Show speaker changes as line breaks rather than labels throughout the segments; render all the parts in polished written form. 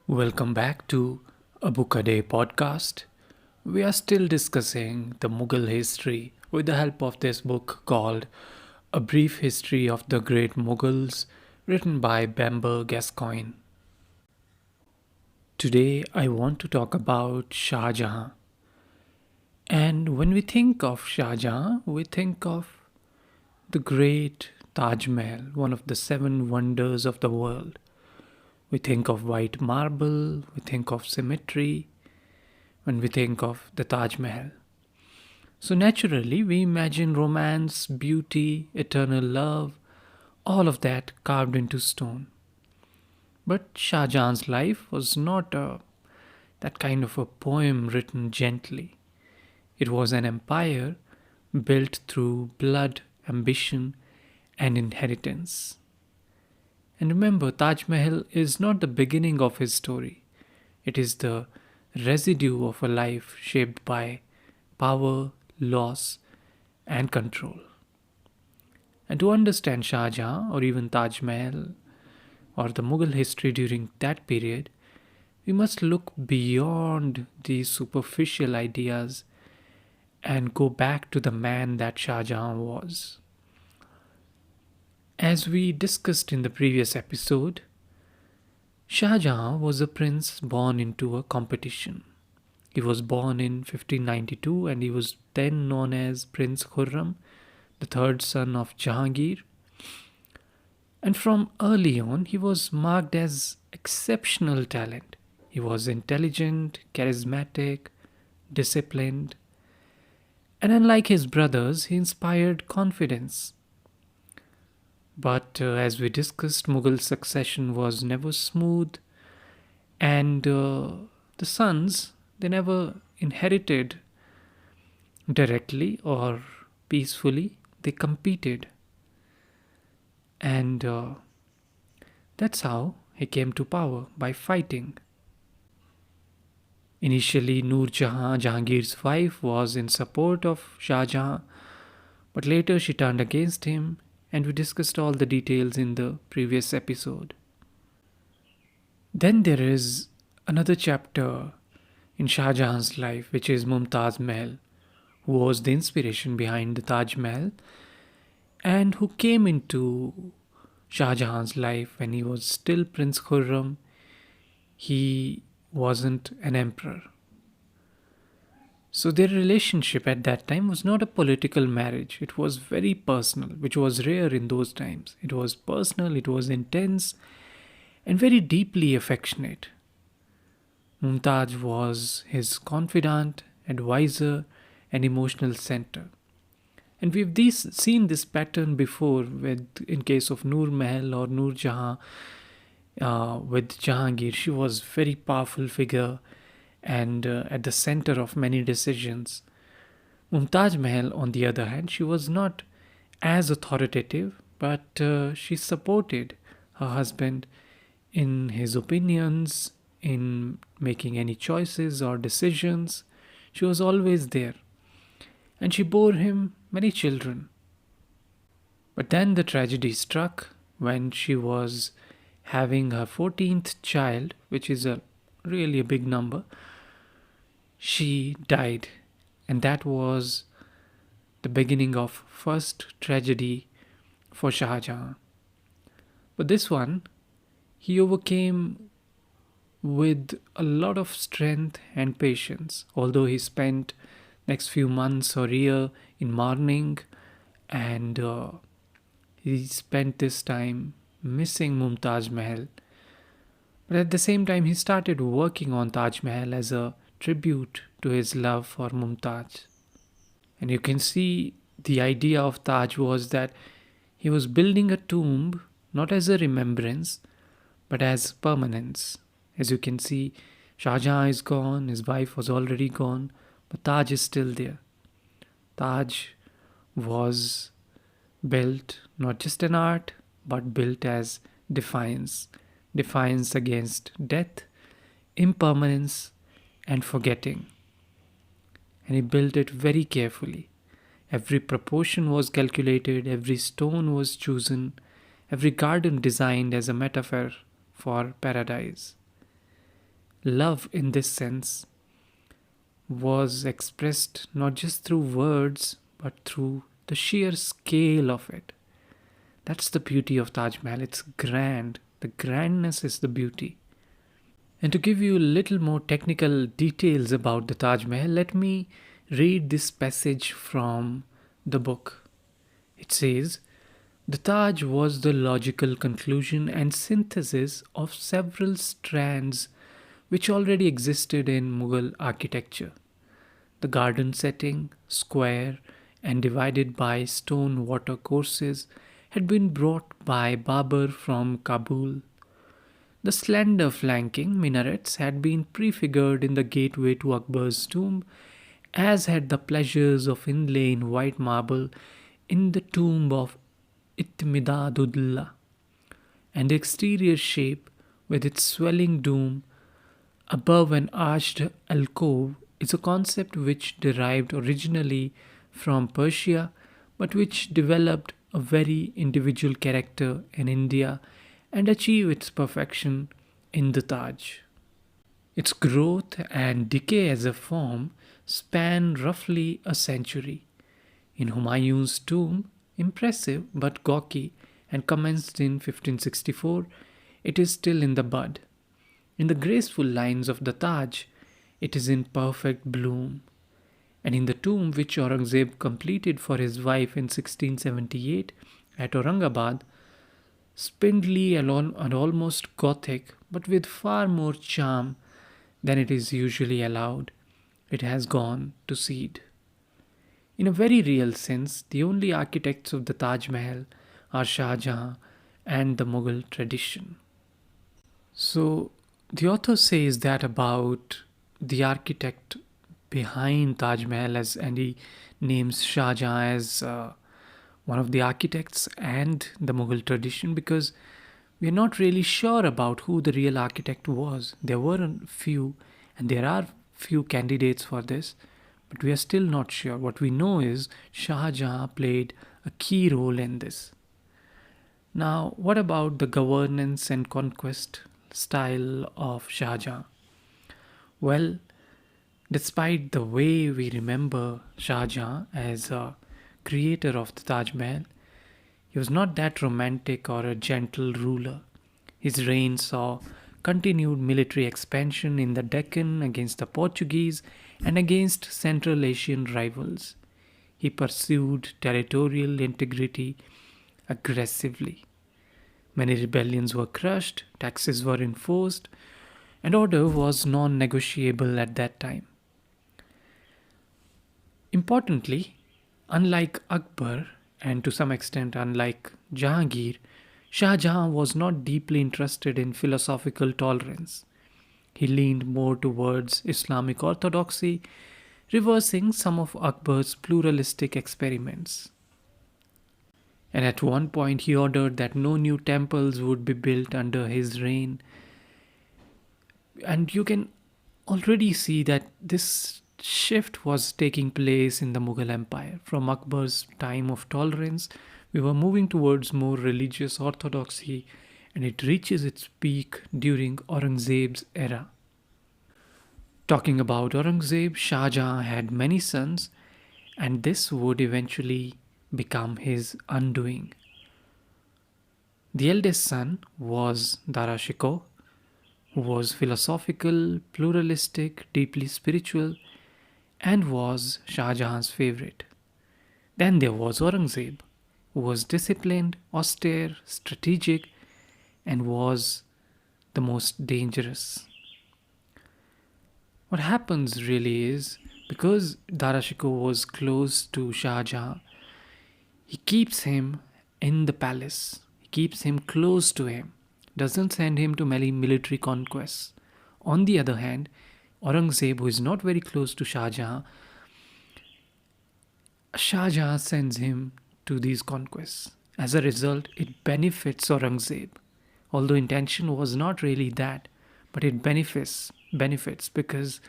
Welcome back to a Book a Day podcast. We are still discussing the Mughal history with the help of this book called A Brief History of the Great Moghuls, written by Bamber Gascoigne. Today I want to talk about Shah Jahan. And when we think of Shah Jahan, we think of the great Taj Mahal, one of the seven wonders of the world. We think of white marble, we think of symmetry when we think of the Taj Mahal. So naturally, we imagine romance, beauty, eternal love, all of that carved into stone. But Shah Jahan's life was not that kind of a poem written gently. It was an empire built through blood, ambition, and inheritance. And remember, Taj Mahal is not the beginning of his story. It is the residue of a life shaped by power, loss, and control. And to understand Shah Jahan or even Taj Mahal or the Mughal history during that period, we must look beyond these superficial ideas and go back to the man that Shah Jahan was. As we discussed in the previous episode, Shah Jahan was a prince born into a competition. He was born in 1592 and he was then known as Prince Khurram, the third son of Jahangir. And from early on, he was marked as exceptional talent. He was intelligent, charismatic, disciplined, and unlike his brothers, he inspired confidence. But as we discussed, Mughal succession was never smooth, and the sons they never inherited directly or peacefully. They competed, and that's how he came to power by fighting. Initially, Noor Jahan, Jahangir's wife, was in support of Shah Jahan, but later she turned against him, and we discussed all the details in the previous episode. Then there is another chapter in Shah Jahan's life, which is Mumtaz Mahal, who was the inspiration behind the Taj Mahal and who came into Shah Jahan's life when he was still Prince Khurram. He wasn't an emperor. So their relationship at that time was not a political marriage. It was very personal, which was rare in those times. It was personal, it was intense, and very deeply affectionate. Mumtaz was his confidant, advisor, and emotional center. And seen this pattern before in case of Noor Mahal or Noor Jahan with Jahangir. She was very powerful figure and at the center of many decisions. Mumtaz Mahal, on the other hand, she was not as authoritative, but she supported her husband in his opinions, in making any choices or decisions. She was always there, and she bore him many children. But then the tragedy struck when she was having her 14th child, which is a really a big number. She died, and that was the beginning of first tragedy for Shah Jahan. But this one, he overcame with a lot of strength and patience, although he spent next few months or year in mourning, and he spent this time missing Mumtaz Mahal. But at the same time, he started working on Taj Mahal as a tribute to his love for Mumtaz. And you can see the idea of Taj was that he was building a tomb not as a remembrance but as permanence. As you can see, Shah Jahan is gone, his wife was already gone, but Taj is still there. Taj was built not just an art but built as defiance. Defiance against death, impermanence, and forgetting. And he built it very carefully. Every proportion was calculated, every stone was chosen, every garden designed as a metaphor for paradise. love in this sense was expressed not just through words but through the sheer scale of it. That's the beauty of Taj Mahal. It's grand. The grandness is the beauty. And to give you a little more technical details about the Taj Mahal, let me read this passage from the book. It says, "The Taj was the logical conclusion and synthesis of several strands which already existed in Mughal architecture. The garden setting, square and divided by stone water courses, had been brought by Babur from Kabul. The slender flanking minarets had been prefigured in the gateway to Akbar's tomb, as had the pleasures of inlay in white marble in the tomb of Itmidadullah, and the exterior shape, with its swelling dome above an arched alcove, is a concept which derived originally from Persia but which developed a very individual character in India and achieved its perfection in the Taj. Its growth and decay as a form span roughly a century. In Humayun's tomb, impressive but gawky and commenced in 1564, it is still in the bud. In the graceful lines of the Taj, it is in perfect bloom. And in the tomb which Aurangzeb completed for his wife in 1678 at Aurangabad, spindly and almost Gothic, but with far more charm than it is usually allowed, it has gone to seed. In a very real sense, the only architects of the Taj Mahal are Shah Jahan and the Mughal tradition." So, the author says that about the architect behind Taj Mahal, and he names Shah Jahan as one of the architects and the Mughal tradition, because we are not really sure about who the real architect was. There were a few, and there are few candidates for this, but we are still not sure. What we know is Shah Jahan played a key role in this. Now, what about the governance and conquest style of Shah Jahan? Well, despite the way we remember Shah Jahan as a creator of the Taj Mahal, he was not that romantic or a gentle ruler. His reign saw continued military expansion in the Deccan against the Portuguese and against Central Asian rivals. He pursued territorial integrity aggressively. Many rebellions were crushed, taxes were enforced, and order was non negotiable at that time. Importantly, unlike Akbar, and to some extent unlike Jahangir, Shah Jahan was not deeply interested in philosophical tolerance. He leaned more towards Islamic orthodoxy, reversing some of Akbar's pluralistic experiments. And at one point, he ordered that no new temples would be built under his reign. And you can already see that this shift was taking place in the Mughal Empire. From Akbar's time of tolerance, we were moving towards more religious orthodoxy, and it reaches its peak during Aurangzeb's era. Talking about Aurangzeb, Shah Jahan had many sons, and this would eventually become his undoing. The eldest son was Dara Shikoh, who was philosophical, pluralistic, deeply spiritual, and was Shah Jahan's favorite. Then there was Aurangzeb, who was disciplined, austere, strategic, and was the most dangerous. What happens really is, because Dara Shikoh was close to Shah Jahan, he keeps him in the palace. He keeps him close to him. Doesn't send him to many military conquests. On the other hand, Aurangzeb, who is not very close to Shah Jahan, Shah Jahan sends him to these conquests. As a result, it benefits Aurangzeb. Although intention was not really that, but it benefits because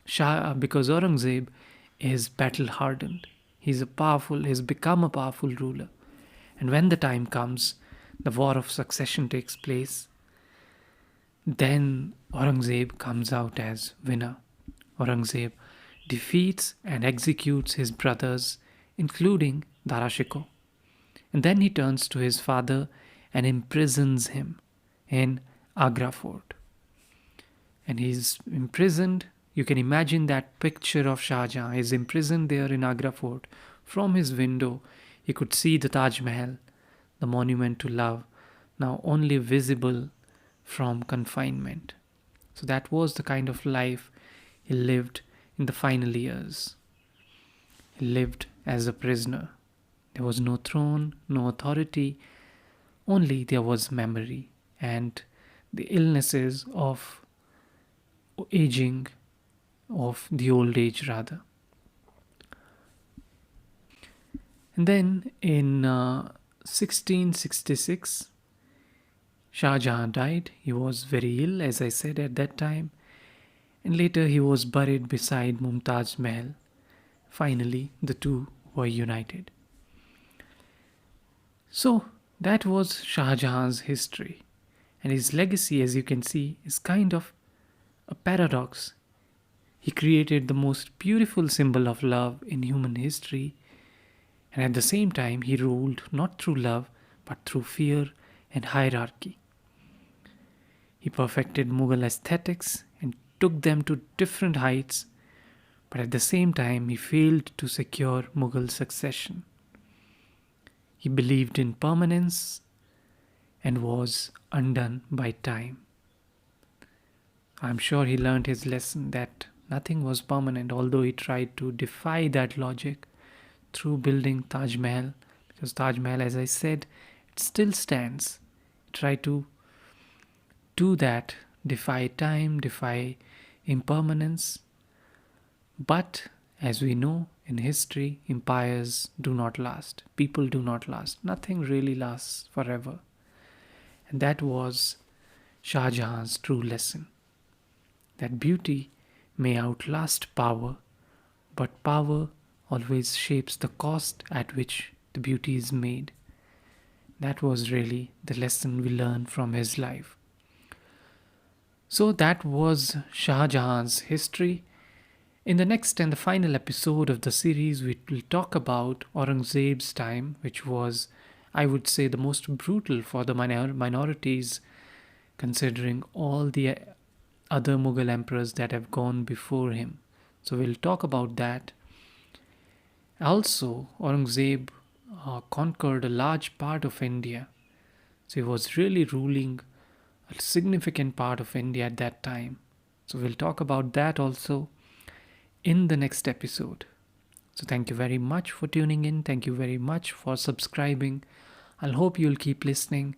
Aurangzeb is battle hardened. He's become a powerful ruler. And when the time comes, the war of succession takes place. Then Aurangzeb comes out as winner. Aurangzeb defeats and executes his brothers, including Dara Shikoh. And then he turns to his father and imprisons him in Agra fort. And he's imprisoned. You can imagine that picture of Shah Jahan. He's imprisoned there in Agra fort. From his window, he could see the Taj Mahal, the monument to love, now only visible from confinement. So that was the kind of life he lived in the final years. He lived as a prisoner. There was no throne, no authority, only there was memory and the illnesses of aging, of the old age rather. And then in 1666, Shah Jahan died. He was very ill, as I said at that time, and later he was buried beside Mumtaz Mahal. Finally, the two were united. So, that was Shah Jahan's history, and his legacy, as you can see, is kind of a paradox. He created the most beautiful symbol of love in human history, and at the same time, he ruled not through love but through fear and hierarchy. He perfected Mughal aesthetics and took them to different heights, but at the same time, he failed to secure Mughal succession. He believed in permanence and was undone by time. I'm sure he learned his lesson that nothing was permanent, although he tried to defy that logic through building Taj Mahal, because Taj Mahal, as I said, it still stands. He tried to do that, defy time, defy impermanence. But as we know in history, empires do not last, people do not last, nothing really lasts forever. And that was Shah Jahan's true lesson, that beauty may outlast power, but power always shapes the cost at which the beauty is made. That was really the lesson we learned from his life. So that was Shah Jahan's history. In the next and the final episode of the series, we will talk about Aurangzeb's time, which was, I would say, the most brutal for the minorities, considering all the other Mughal emperors that have gone before him. So we'll talk about that. Also, Aurangzeb conquered a large part of India. So he was really ruling a significant part of India at that time. So we'll talk about that also in the next episode. So thank you very much for tuning in. Thank you very much for subscribing. I'll hope you'll keep listening,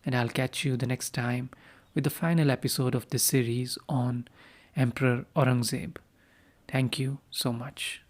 and I'll catch you the next time with the final episode of this series on Emperor Aurangzeb. Thank you so much.